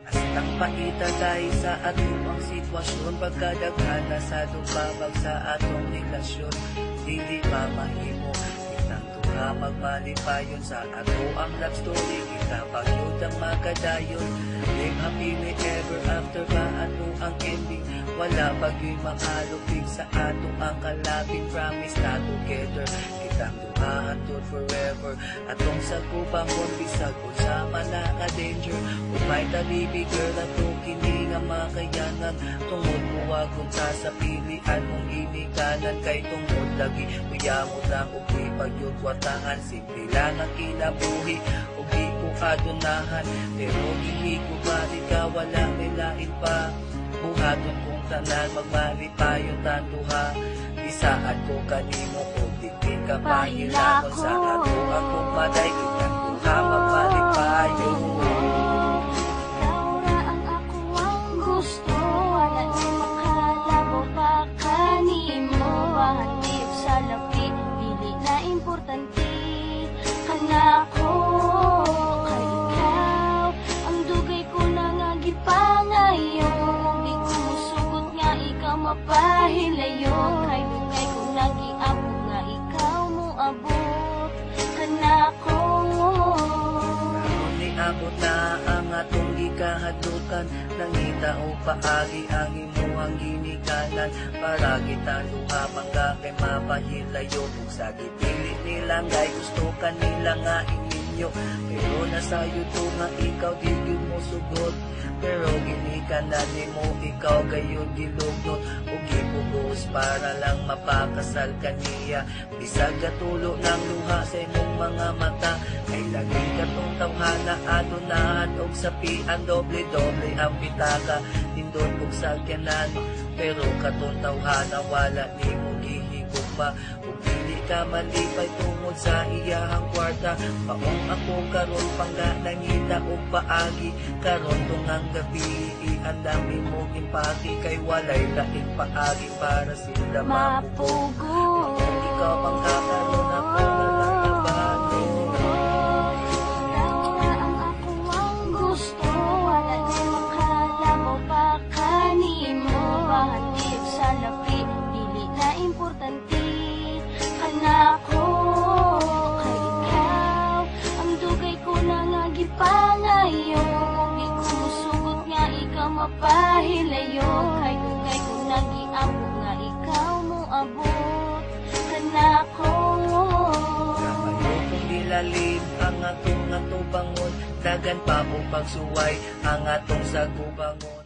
Astang paita tayo sa atong ang sitwasyon, pagkadaghan na sa dumbabag sa atong relasyon. Dili pa mahimo kitang tuha magmalipayon sa ato ang love story, kita pagyud ang magadayon. Live happily ever after ba ato ang ending, wala bagyo'y makalupig sa ato ang kalapin. Promise na together kitang duhaan to forever. Atong sagubangon bisag sa manaka danger, umay talibi girl ato kini nga makayanan. Tungod buwagon sa pilian mong ginikanan, kay tungod lagi uyamo lang ug di pagyud watangan. Simple lang ang kinabuhi ug di ko adunahan, pero gihigubali ka wala nilain pa. Buhaton kong tanan magmalipayon tanduha, isaad ko kanimo ug dikit ka pahilakon sa ato akong maday. Kitang duha magmalipayon. Ikaw ra ang ako ang gusto, wala na makalabo pa kanimo. Bahatid sa labi, dili na importante kanako. Kay ikaw ang dugay ko na nga gipangayon, di ko musugot nga ikaw mapahilayo. Kay dugay ko nagiabot nga ikaw mo abot kanako. Abot na ang atong gikahadlukan, nangita o paagi ang imuhang ginikanan. Para kita luha mangga kay mapahilayo, kung sa gipilit nilang gay gusto kanila nga ininyo. Pero nasayo to nga ikaw di yun mo sugod, pero ginikanan ni mo ikaw gayon gilugnot. Ug gipugos para lang mapakasal kaniya, bisag katulo ng luha sa imong mga mata. Kay laging katong tawhana adunahan og sapian, doble-doble ang pitaka tindon og sagyanan. Pero katong tawhana wala nimo gihigugma, ug dili ka malipay tungod sa iyahang kwarta. Paong ako karon pangga nangita og paagi, karon tungang gabi iandam nimo impati. Kay walay laing paagi para sila mapugo. Ikaw pang kakaroon ako na nakabano. Bahatid sa labi, dili na importante kanako. Kay ikaw ang dugay ko na nga gipangayon, di ko musugot nga ikaw mapahilayo. Kay dugay ko nagiabot nga ikaw mo abot kanako. Kapayo kung dilalim ang atong atubangon, dagan pa o pagsuway ang atong sagubangon.